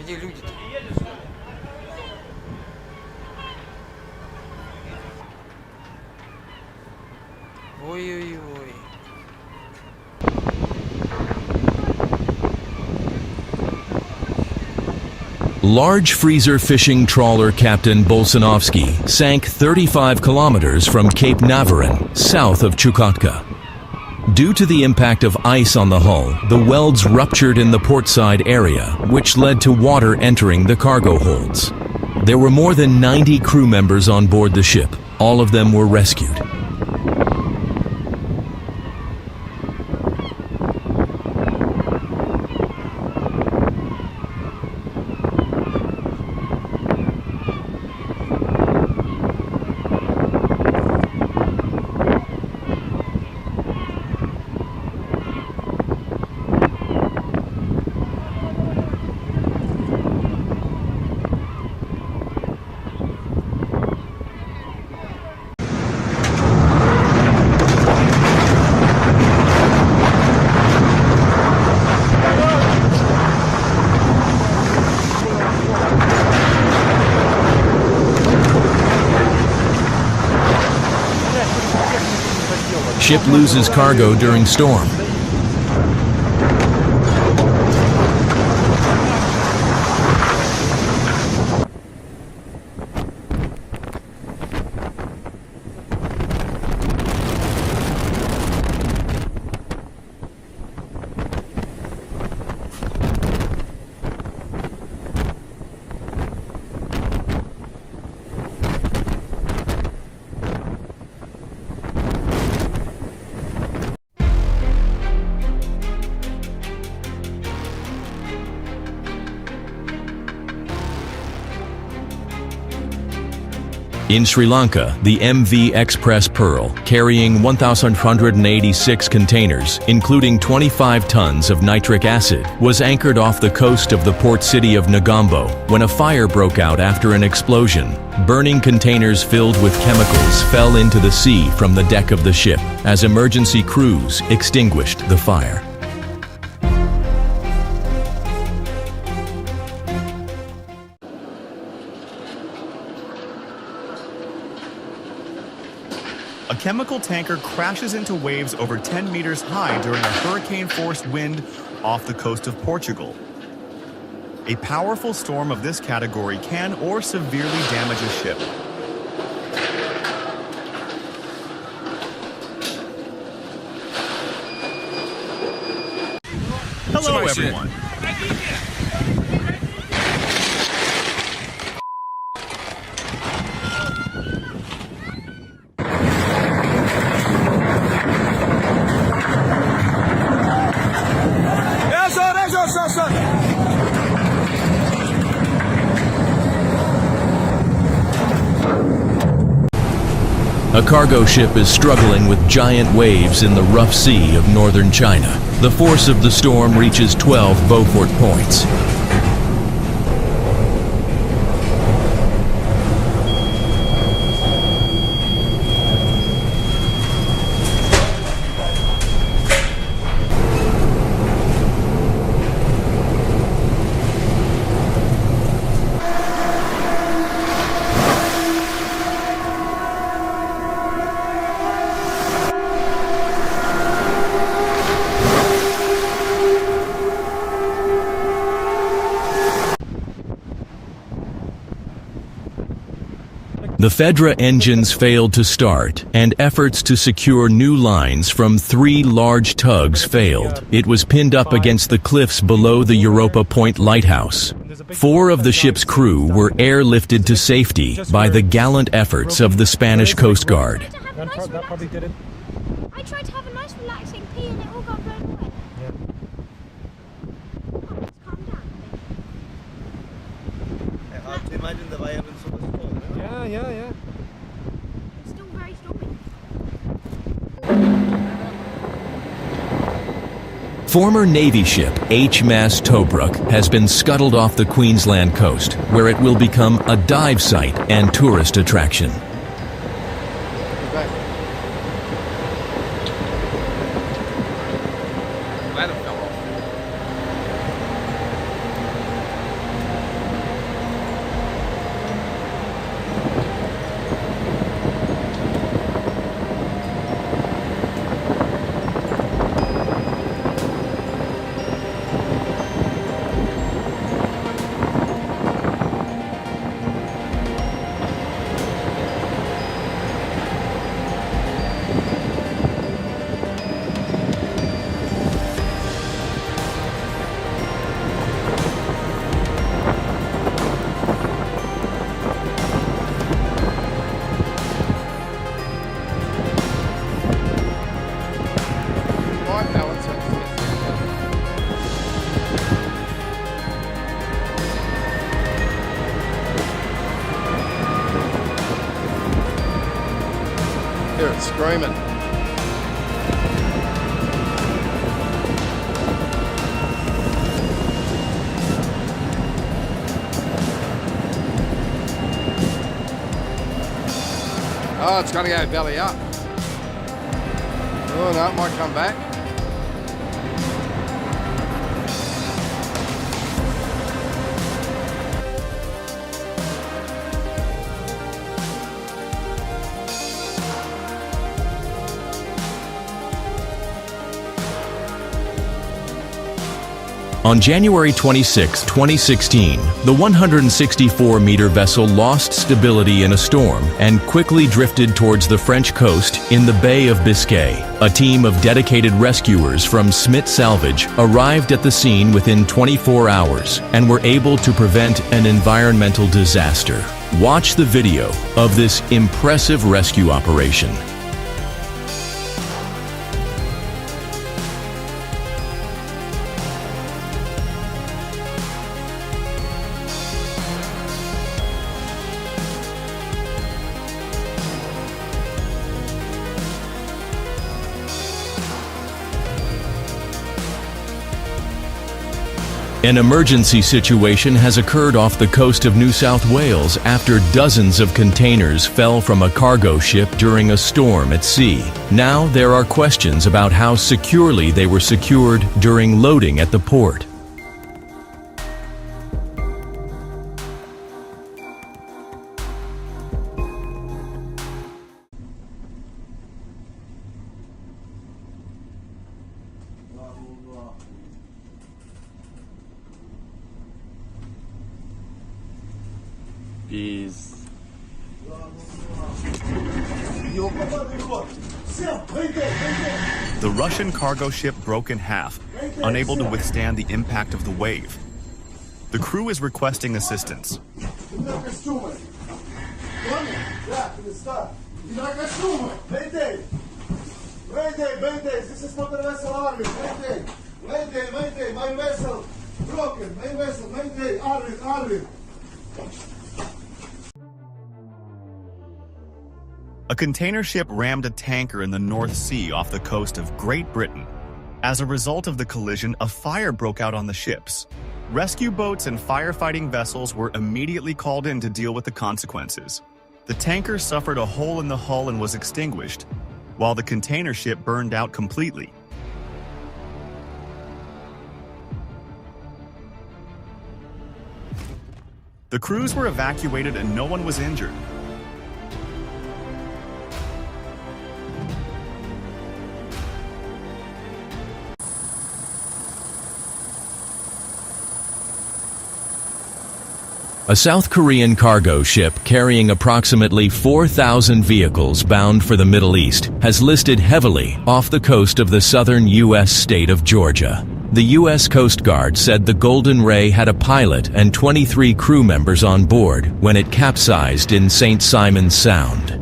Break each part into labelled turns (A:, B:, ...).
A: где люди-то? Ой-ой-ой.
B: Large freezer fishing trawler Captain Bolsonovsky sank 35 kilometers from Cape Navarin, south of Chukotka. Due to the impact of ice on the hull, the welds ruptured in the portside area, which led to water entering the cargo holds. There were more than 90 crew members on board the ship. All of them were rescued. Ship loses cargo during storm. In Sri Lanka, the MV Express Pearl, carrying 1,186 containers, including 25 tons of nitric acid, was anchored off the coast of the port city of Negombo when a fire broke out after an explosion. Burning containers filled with chemicals fell into the sea from the deck of the ship as emergency crews extinguished the fire.
C: A chemical tanker crashes into waves over 10 meters high during a hurricane-force wind off the coast of Portugal. A powerful storm of this category can or severely damage a ship. Hello, everyone.
B: A cargo ship is struggling with giant waves in the rough sea of northern China. The force of the storm reaches 12 Beaufort points. The Fedra engines failed to start, and efforts to secure new lines from 3 large tugs failed. It was pinned up against the cliffs below the Europa Point lighthouse. 4 of the ship's crew were airlifted to safety by the gallant efforts of the Spanish Coast Guard.
D: That probably did it. I tried to have a nice relaxing pee and it all got blown away. Calm down.
E: Hard to imagine the violence of the storm.
D: Yeah. It's still very stormy.
B: Former Navy ship HMAS Tobruk has been scuttled off the Queensland coast, where it will become a dive site and tourist attraction.
A: screaming. Oh, it's going to go belly up. Oh, no, it might come back.
B: On January 26, 2016, the 164-meter vessel lost stability in a storm and quickly drifted towards the French coast in the Bay of Biscay. A team of dedicated rescuers from Smith Salvage arrived at the scene within 24 hours and were able to prevent an environmental disaster. Watch the video of this impressive rescue operation. An emergency situation has occurred off the coast of New South Wales after dozens of containers fell from a cargo ship during a storm at sea. Now there are questions about how securely they were secured during loading at the port.
A: Is
C: The Russian cargo ship broke in half, unable to withstand the impact of the wave. The crew is requesting assistance.
F: This is not the vessel army. Mayday, my vessel broken. My vessel, mayday, army.
C: A container ship rammed a tanker in the North Sea off the coast of Great Britain. As a result of the collision, a fire broke out on the ships. Rescue boats and firefighting vessels were immediately called in to deal with the consequences. The tanker suffered a hole in the hull and was extinguished, while the container ship burned out completely. The crews were evacuated and no one was injured.
B: A South Korean cargo ship carrying approximately 4,000 vehicles bound for the Middle East has listed heavily off the coast of the southern U.S. state of Georgia. The U.S. Coast Guard said the Golden Ray had a pilot and 23 crew members on board when it capsized in St. Simon's Sound.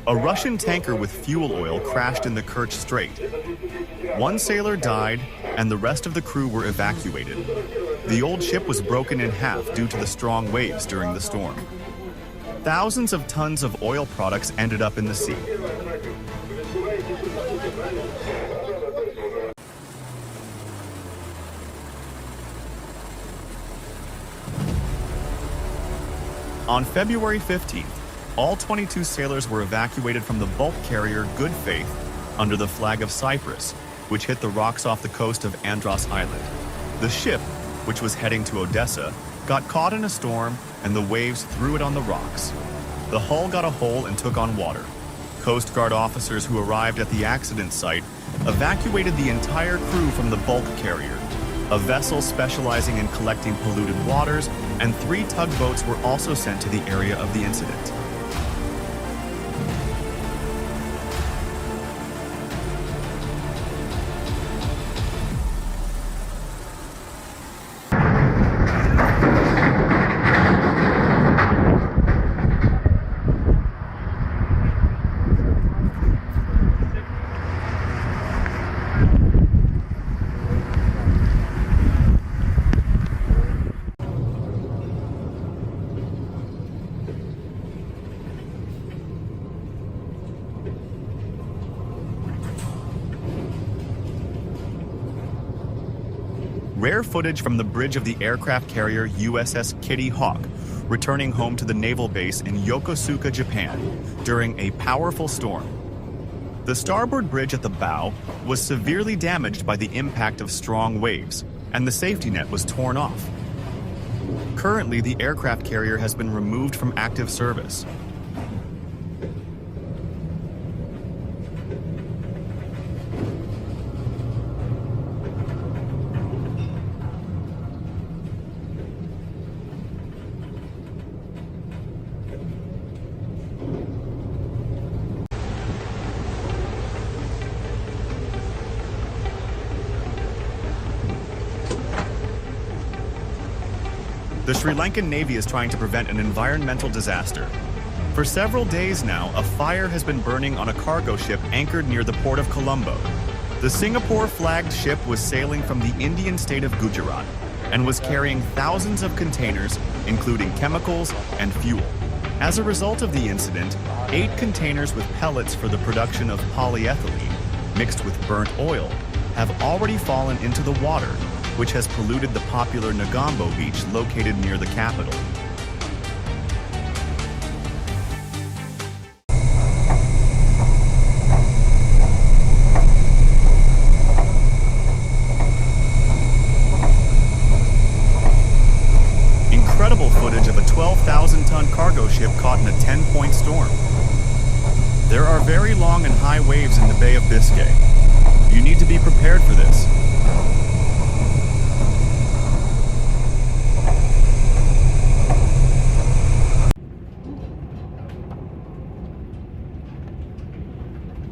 C: A Russian tanker with fuel oil crashed in the Kerch Strait. One sailor died, and the rest of the crew were evacuated. The old ship was broken in half due to the strong waves during the storm. Thousands of tons of oil products ended up in the sea. On February 15th, all 22 sailors were evacuated from the bulk carrier Good Faith under the flag of Cyprus, which hit the rocks off the coast of Andros Island. The ship, which was heading to Odessa, got caught in a storm and the waves threw it on the rocks. The hull got a hole and took on water. Coast Guard officers who arrived at the accident site evacuated the entire crew from the bulk carrier. A vessel specializing in collecting polluted waters and 3 tugboats were also sent to the area of the incident. Rare footage from the bridge of the aircraft carrier USS Kitty Hawk, returning home to the naval base in Yokosuka, Japan, during a powerful storm. The starboard bridge at the bow was severely damaged by the impact of strong waves, and the safety net was torn off. Currently, the aircraft carrier has been removed from active service. The Sri Lankan Navy is trying to prevent an environmental disaster. For several days now, a fire has been burning on a cargo ship anchored near the port of Colombo. The Singapore-flagged ship was sailing from the Indian state of Gujarat and was carrying thousands of containers, including chemicals and fuel. As a result of the incident, 8 containers with pellets for the production of polyethylene, mixed with burnt oil, have already fallen into the water, which has polluted the popular Negombo beach located near the capital. Incredible footage of a 12,000-ton cargo ship caught in a 10-point storm. There are very long and high waves in the Bay of Biscay. You need to be prepared for this.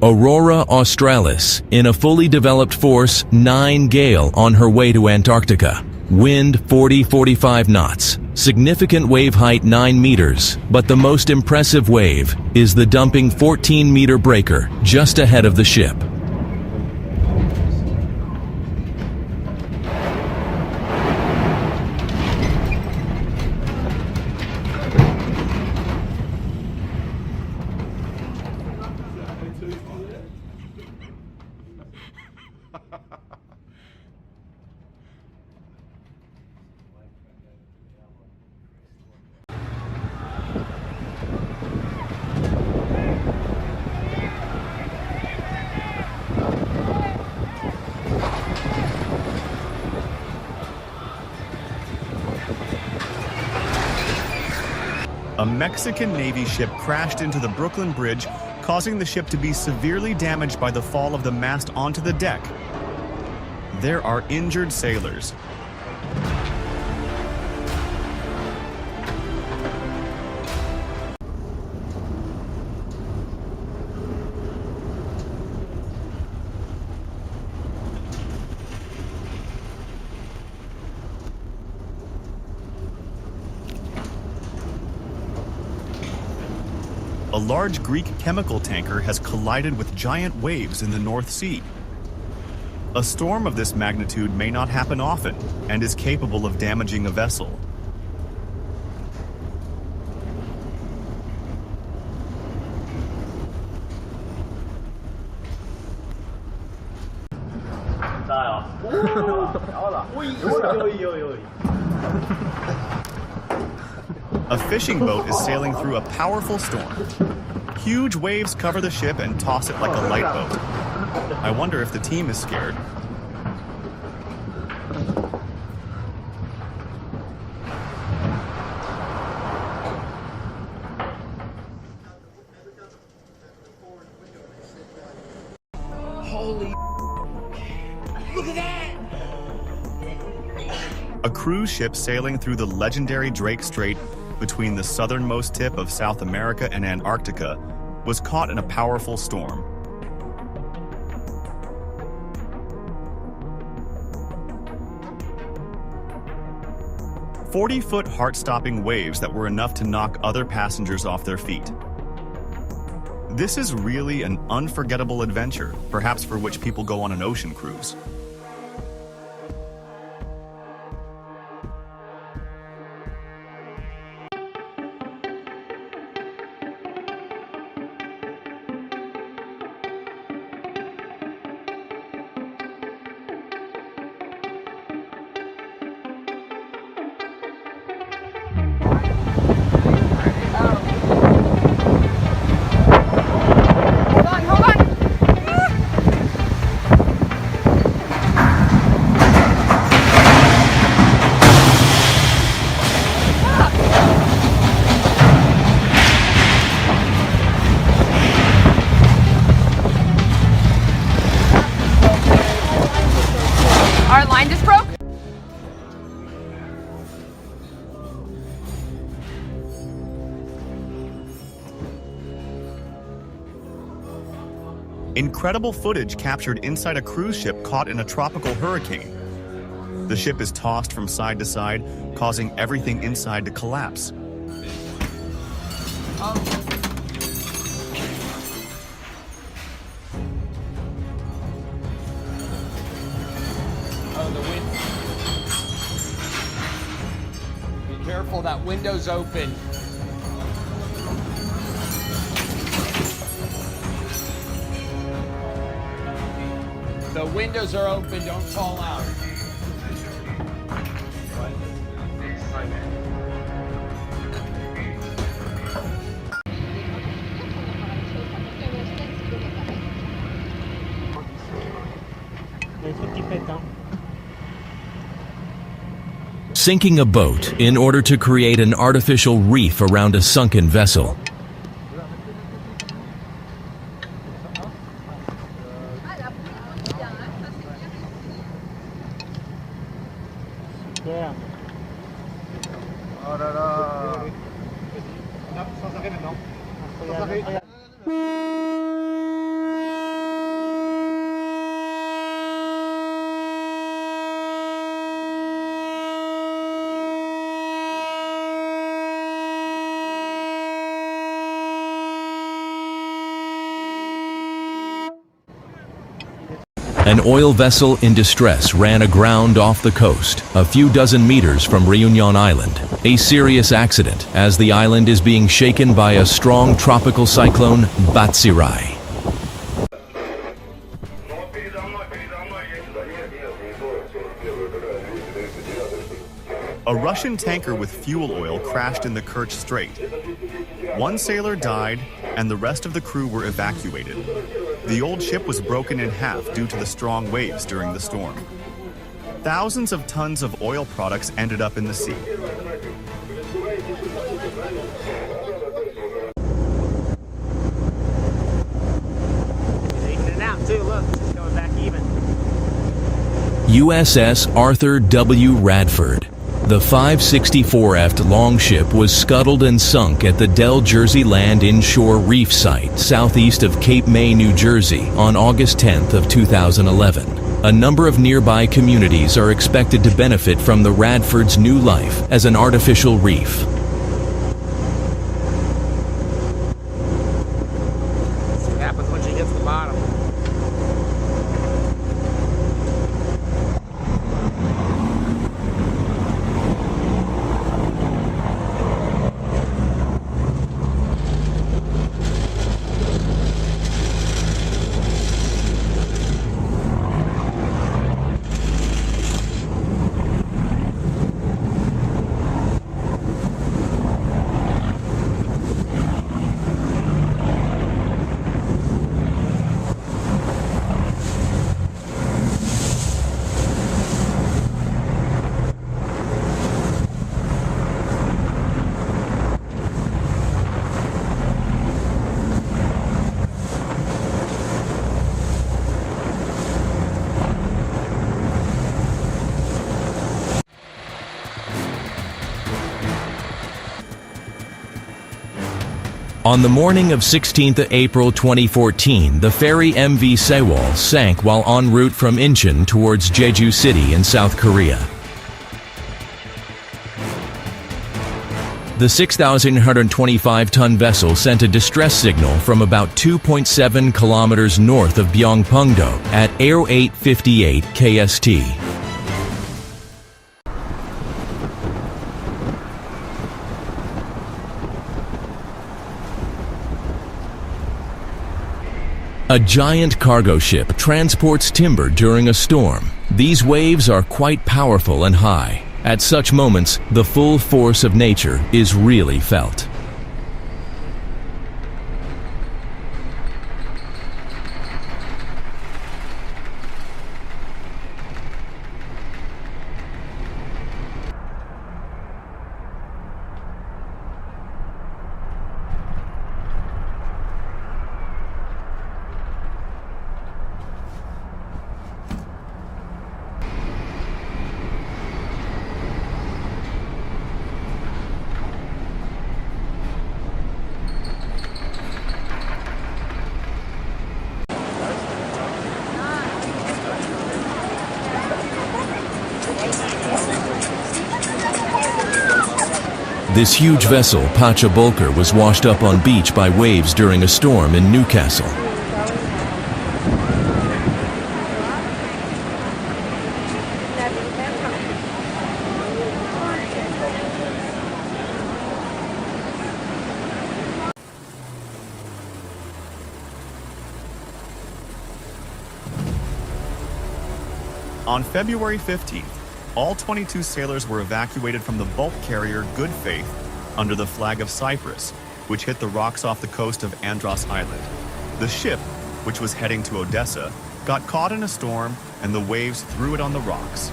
B: Aurora Australis, in a fully developed force 9 gale on her way to Antarctica. Wind 40-45 knots. Significant wave height 9 meters, but the most impressive wave is the dumping 14-meter breaker just ahead of the ship.
C: A Mexican Navy ship crashed into the Brooklyn Bridge, causing the ship to be severely damaged by the fall of the mast onto the deck. There are injured sailors. A large Greek chemical tanker has collided with giant waves in the North Sea. A storm of this magnitude may not happen often and is capable of damaging a vessel. A fishing boat is sailing through a powerful storm. Huge waves cover the ship and toss it like a light boat. I wonder if the team is scared. A cruise ship sailing through the legendary Drake Strait between the southernmost tip of South America and Antarctica was caught in a powerful storm. "40-foot heart-stopping waves that were enough to knock other passengers off their feet. This is really an unforgettable adventure, perhaps for which people go on an ocean cruise.
G: Our line just broke?
C: Incredible footage captured inside a cruise ship caught in a tropical hurricane. The ship is tossed from side to side, causing everything inside to collapse.
A: Oh, the wind. Be careful, that window's open. The windows are open, don't fall out.
B: Sinking a boat in order to create an artificial reef around a sunken vessel. An oil vessel in distress ran aground off the coast, a few dozen meters from Reunion Island. A serious accident, as the island is being shaken by a strong tropical cyclone, Batsirai.
C: A Russian tanker with fuel oil crashed in the Kerch Strait. One sailor died, and the rest of the crew were evacuated. The old ship was broken in half due to the strong waves during the storm. Thousands of tons of oil products ended up in the sea.
H: He's evening out too, look, it's going back even.
B: USS Arthur W. Radford. The 564ft longship was scuttled and sunk at the Del Jersey Land Inshore Reef Site southeast of Cape May, New Jersey on August 10th of 2011. A number of nearby communities are expected to benefit from the Radford's new life as an artificial reef.
H: See what happens when she hits the bottom.
B: On the morning of 16th April 2014, the ferry MV Sewol sank while en route from Incheon towards Jeju City in South Korea. The 6,125-ton vessel sent a distress signal from about 2.7 kilometers north of Byongpungdo at 0858 KST. A giant cargo ship transports timber during a storm. These waves are quite powerful and high. At such moments, the full force of nature is really felt. This huge vessel, Pacha Bulker, was washed up on beach by waves during a storm in Newcastle.
C: On February 15th, all 22 sailors were evacuated from the bulk carrier Good Faith under the flag of Cyprus, which hit the rocks off the coast of Andros Island. The ship, which was heading to Odessa, got caught in a storm and the waves threw it on the rocks.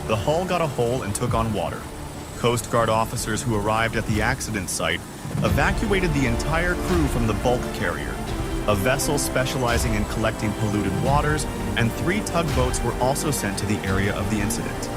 C: The hull got a hole and took on water. Coast Guard officers who arrived at the accident site evacuated the entire crew from the bulk carrier. A vessel specializing in collecting polluted waters and 3 tugboats were also sent to the area of the incident.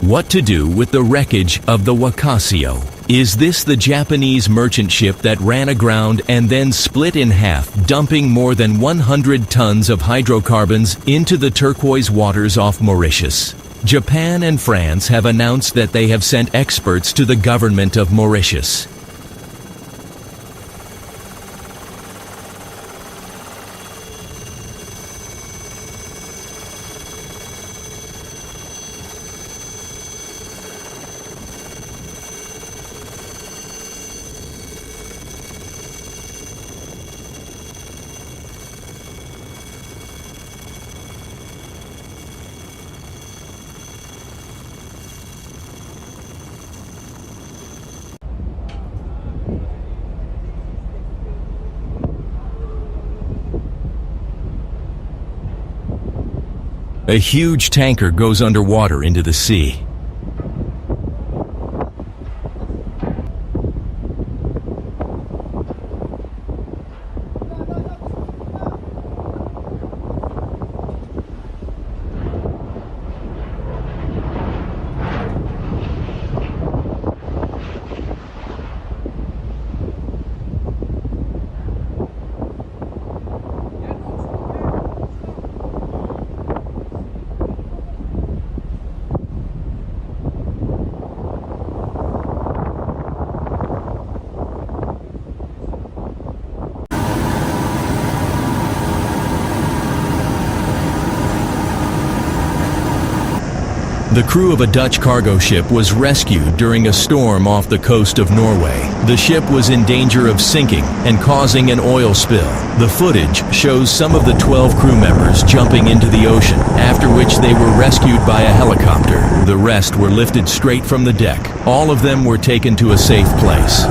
B: What to do with the wreckage of the Wakasio? Is this the Japanese merchant ship that ran aground and then split in half, dumping more than 100 tons of hydrocarbons into the turquoise waters off Mauritius? Japan and France have announced that they have sent experts to the government of Mauritius. A huge tanker goes underwater into the sea. The crew of a Dutch cargo ship was rescued during a storm off the coast of Norway. The ship was in danger of sinking and causing an oil spill. The footage shows some of the 12 crew members jumping into the ocean, after which they were rescued by a helicopter. The rest were lifted straight from the deck. All of them were taken to a safe place.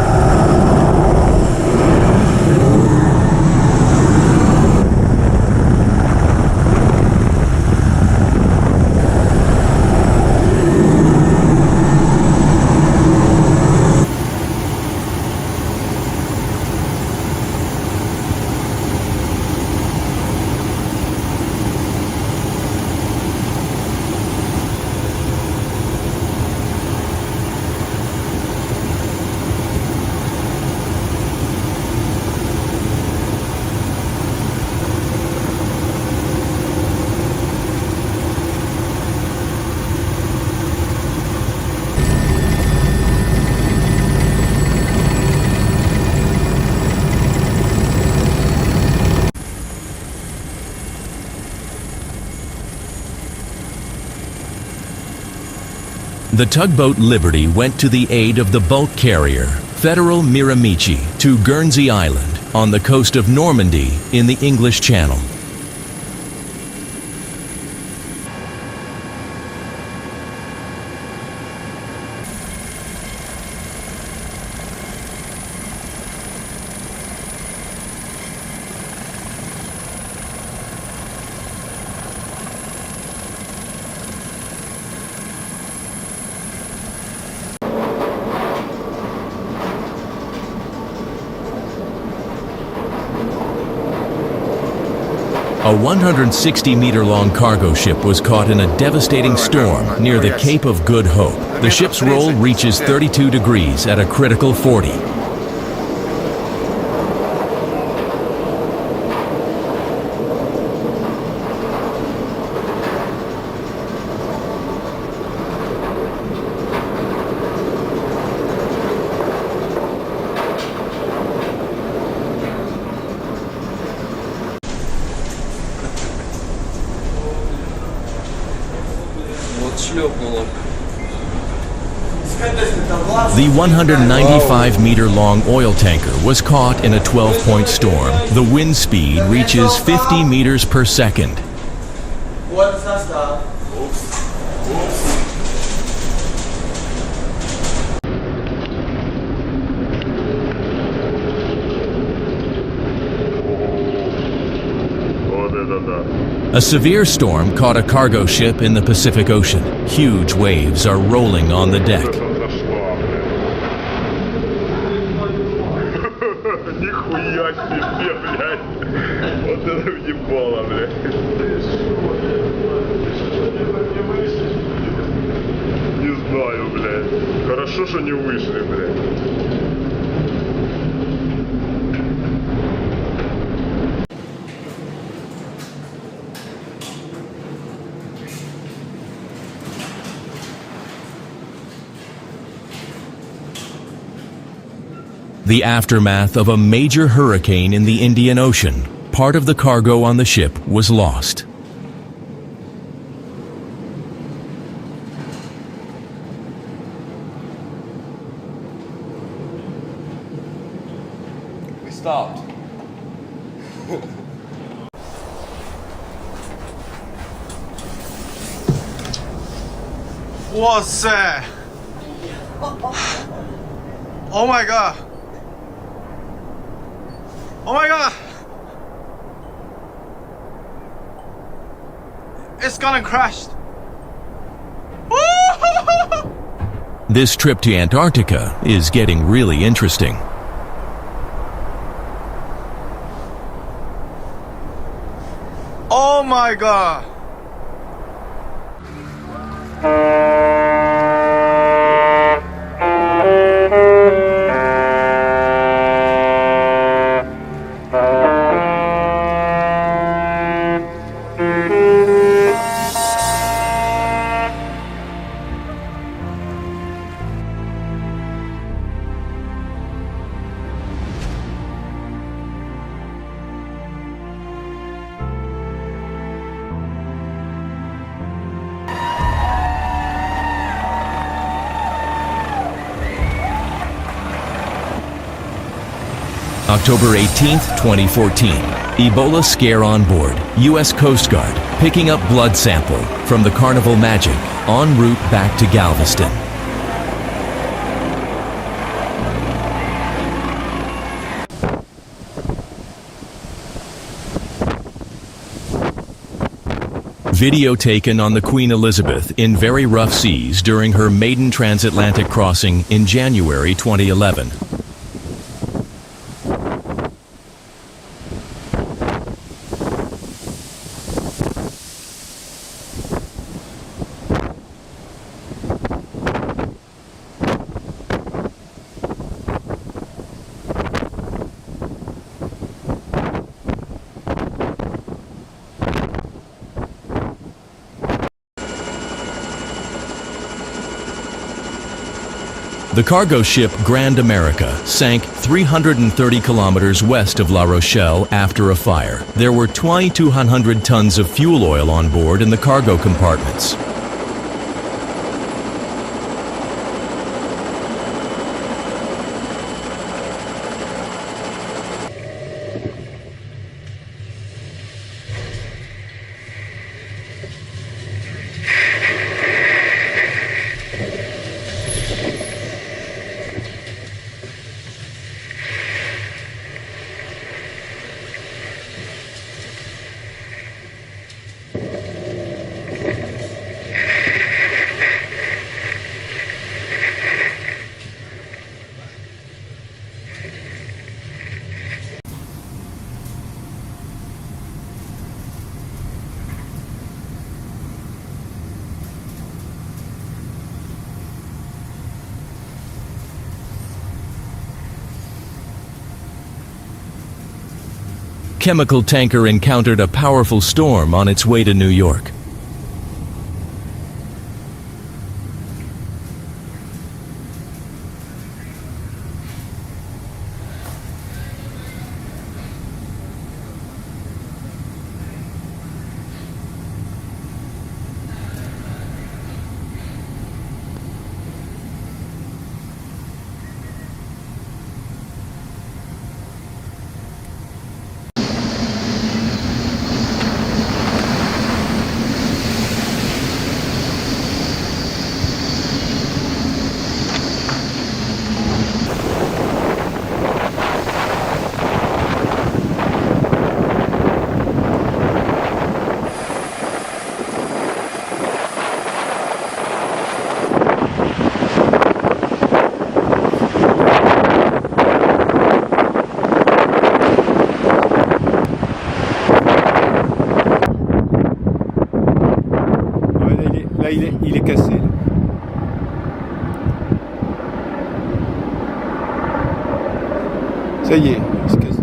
B: The tugboat Liberty went to the aid of the bulk carrier Federal Miramichi to Guernsey Island on the coast of Normandy in the English Channel. A 160-meter-long cargo ship was caught in a devastating storm near the Cape of Good Hope. The ship's roll reaches 32 degrees at a critical 40. The 195-meter-long oil tanker was caught in a 12-point storm. The wind speed reaches 50 meters per second. A severe storm caught a cargo ship in the Pacific Ocean. Huge waves are rolling on the deck.
G: Нихуя себе, блядь. Вот это въебало, блядь. Не знаю, блядь. Хорошо, что не вышли, блядь.
B: The aftermath of a major hurricane in the Indian Ocean. Part of the cargo on the ship was lost.
A: We stopped.
E: What's that? Oh my god. Oh my god! It's gonna crash!
B: This trip to Antarctica is getting really interesting.
E: Oh my god!
B: October 18th, 2014. Ebola scare on board. U.S. Coast Guard picking up blood sample from the Carnival Magic en route back to Galveston. Video taken on the Queen Elizabeth in very rough seas during her maiden transatlantic crossing in January 2011. The cargo ship Grand America sank 330 kilometers west of La Rochelle after a fire. There were 2,200 tons of fuel oil on board in the cargo compartments. chemical tanker encountered a powerful storm on its way to New York.
I: Là, il est cassé. Là. Ça y est, il se casse.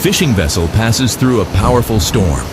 B: Fishing vessel passes through a powerful storm.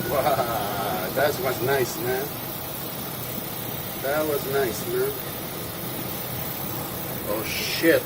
A: Wow, that was nice, man. That was nice, man. Oh shit.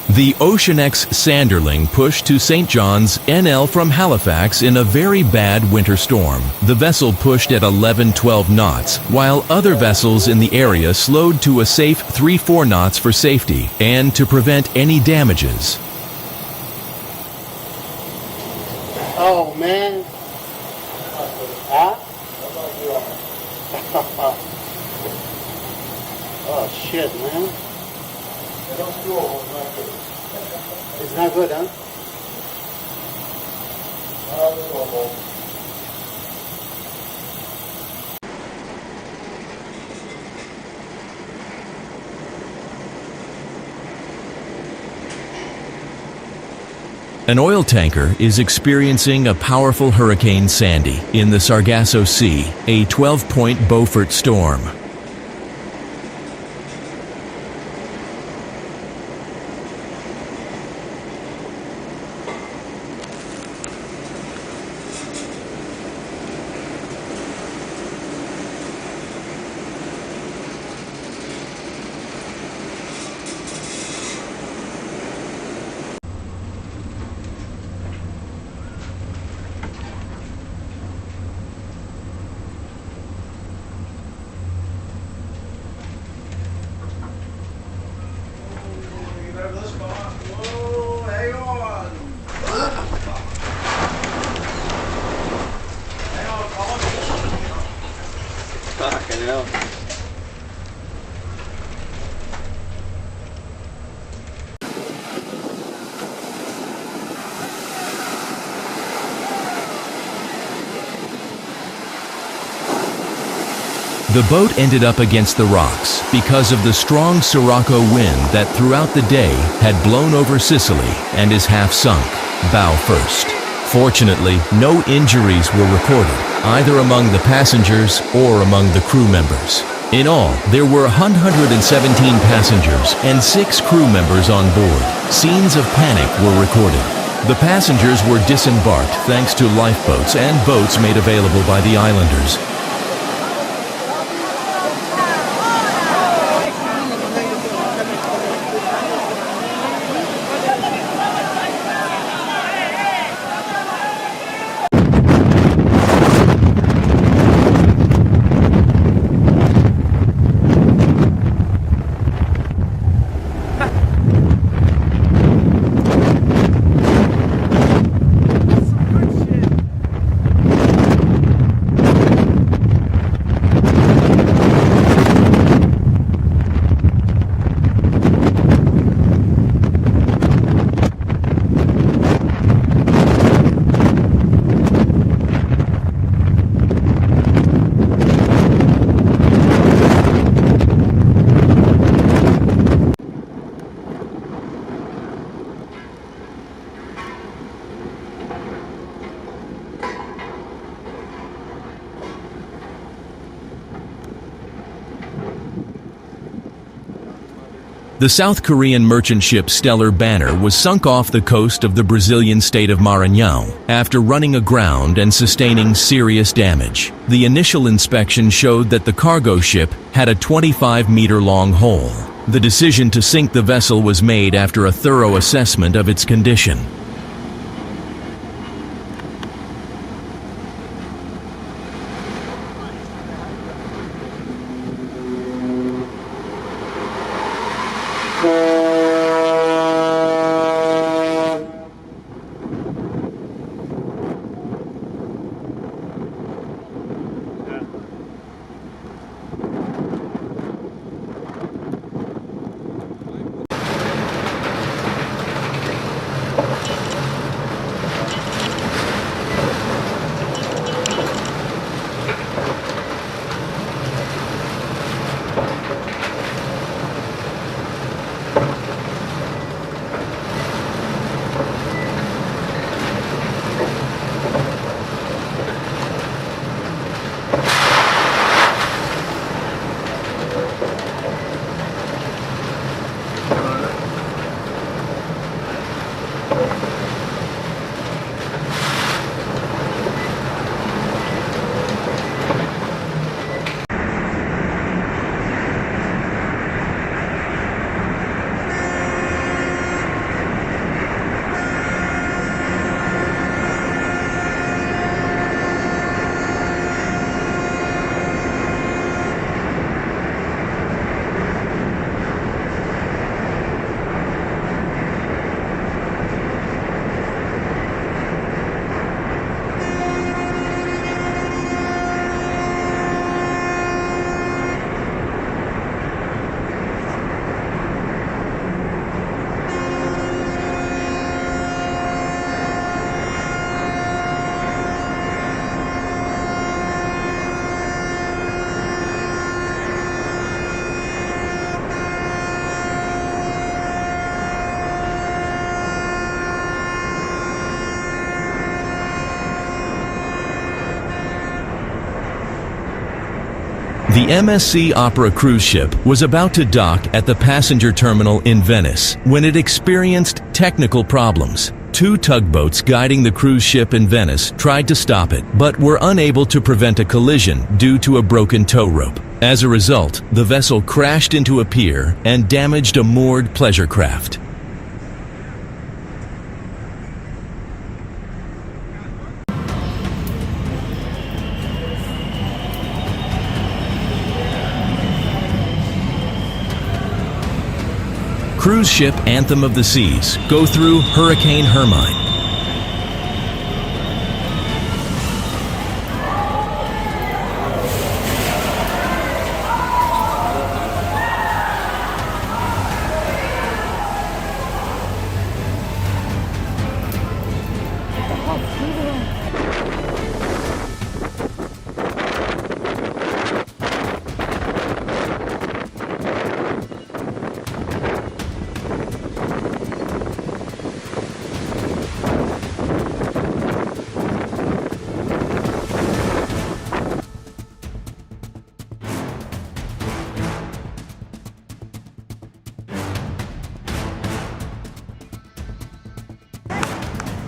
B: The Ocean X Sanderling pushed to St. John's, NL from Halifax in a very bad winter storm. The vessel pushed at 11-12 knots, while other vessels in the area slowed to a safe 3-4 knots for safety and to prevent any damages.
A: Oh man. Huh? Oh shit, man. It's not good, huh?
B: An oil tanker is experiencing a powerful Hurricane Sandy in the Sargasso Sea, a 12-point Beaufort storm.
E: grab this spot. Whoa, hang on. Hang on,
A: Fucking hell.
B: The boat ended up against the rocks because of the strong Sirocco wind that throughout the day had blown over Sicily and is half sunk, bow first. Fortunately, no injuries were recorded, either among the passengers or among the crew members. In all, there were 117 passengers and 6 crew members on board. Scenes of panic were recorded. The passengers were disembarked thanks to lifeboats and boats made available by the islanders. The South Korean merchant ship Stellar Banner was sunk off the coast of the Brazilian state of Maranhão after running aground and sustaining serious damage. The initial inspection showed that the cargo ship had a 25-meter-long hole. The decision to sink the vessel was made after a thorough assessment of its condition. The MSC Opera cruise ship was about to dock at the passenger terminal in Venice when it experienced technical problems. 2 tugboats guiding the cruise ship in Venice tried to stop it, but were unable to prevent a collision due to a broken tow rope. As a result, the vessel crashed into a pier and damaged a moored pleasure craft. Cruise ship Anthem of the Seas go through Hurricane Hermine.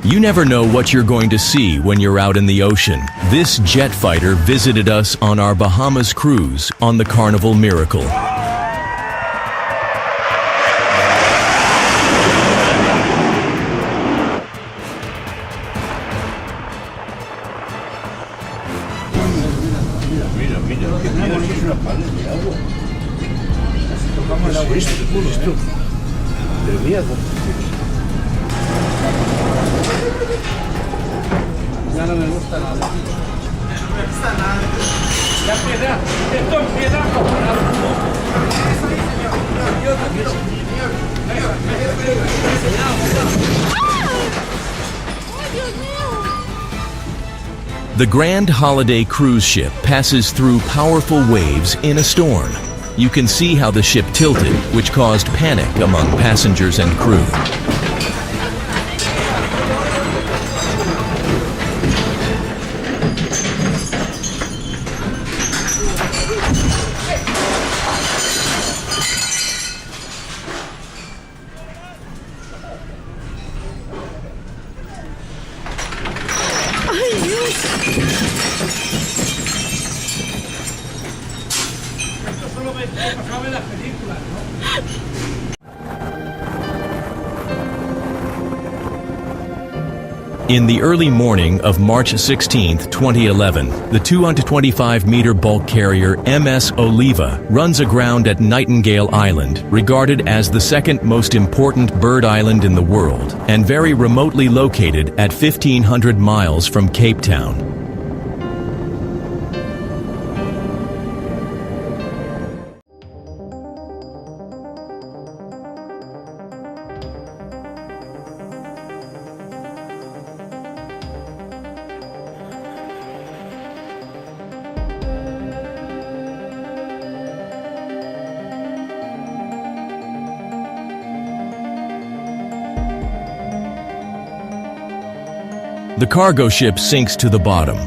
B: You never know what you're going to see when you're out in the ocean. This jet fighter visited us on our Bahamas cruise on the Carnival Miracle.
E: Ya no me gusta nada. No me gusta nada. Ya piedra. Esto es piedra.
B: The Grand Holiday cruise ship passes through powerful waves in a storm. You can see how the ship tilted, which caused panic among passengers and crew. In the early morning of March 16, 2011, the 225-meter bulk carrier MS Oliva runs aground at Nightingale Island, regarded as the second most important bird island in the world, and very remotely located at 1,500 miles from Cape Town. The cargo ship sinks to the bottom.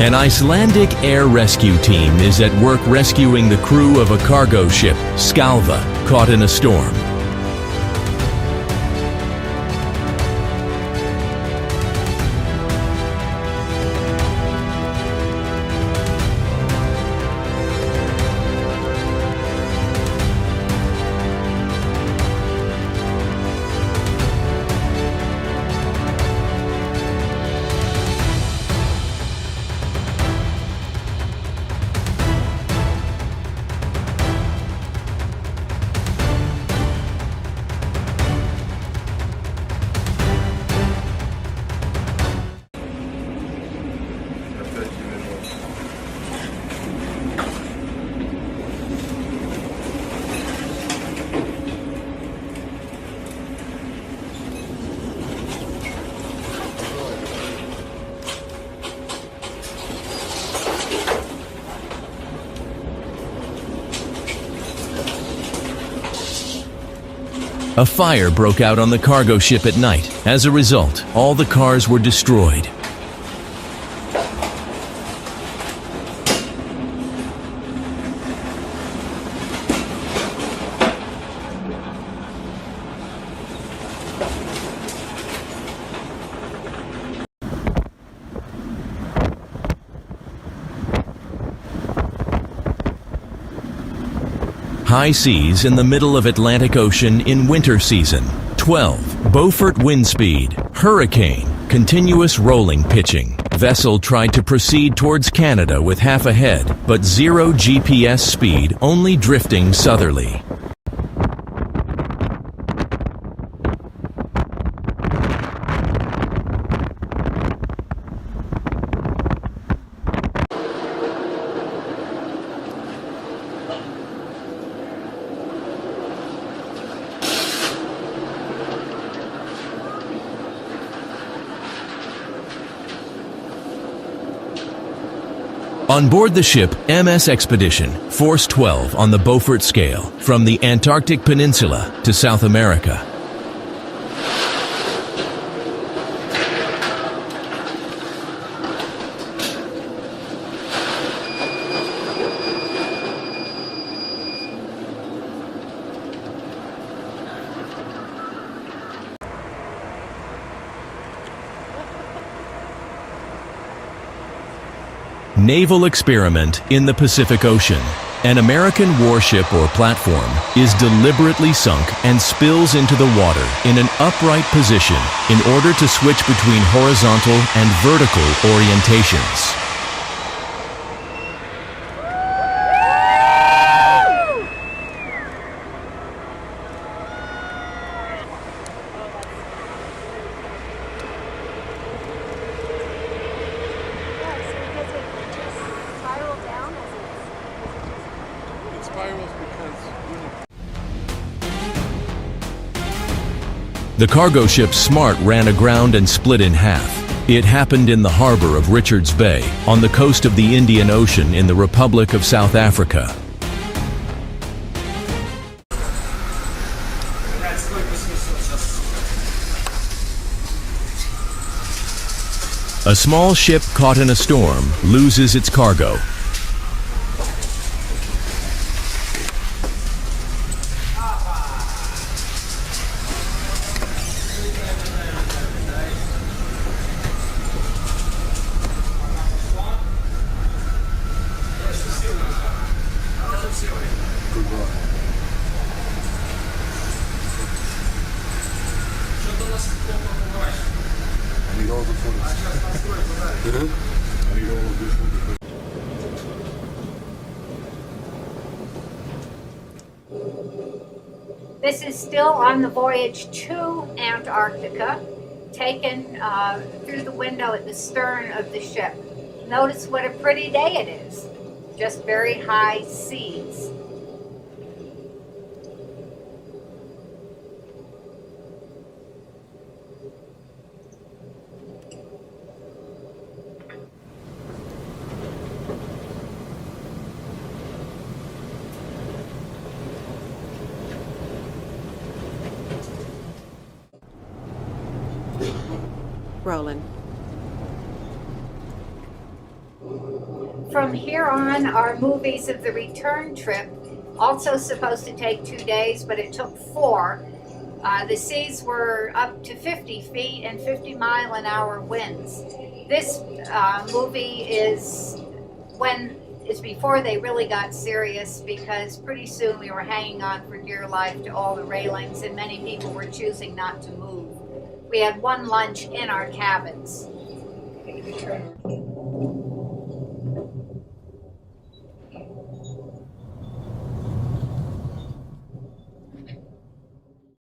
B: An Icelandic air rescue team is at work rescuing the crew of a cargo ship, Skalva, caught in a storm. A fire broke out on the cargo ship at night. As a result, all the cars were destroyed. High seas in the middle of Atlantic Ocean in winter season. 12. Beaufort wind speed. Hurricane. Continuous rolling pitching. Vessel tried to proceed towards Canada with half a head, but 0 GPS speed, only drifting southerly. On board the ship MS Expedition, Force 12 on the Beaufort scale, from the Antarctic Peninsula to South America. Naval experiment in the Pacific Ocean. An American warship or platform is deliberately sunk and spills into the water in an upright position in order to switch between horizontal and vertical orientations. The cargo ship Smart ran aground and split in half. It happened in the harbor of Richards Bay, on the coast of the Indian Ocean in the Republic of South Africa. A small ship caught in a storm loses its cargo.
J: This is still on the voyage to Antarctica, taken through the window at the stern of the ship. Notice what a pretty day it is. Just very high seas.
K: Rolling.
J: From here on, our movies of the return trip, also supposed to take 2 days, but it took 4. The seas were up to 50 feet and 50-mile-an-hour winds. This movie is before they really got serious, because pretty soon we were hanging on for dear life to all the railings and many people were choosing not to move. We had one lunch in our cabins.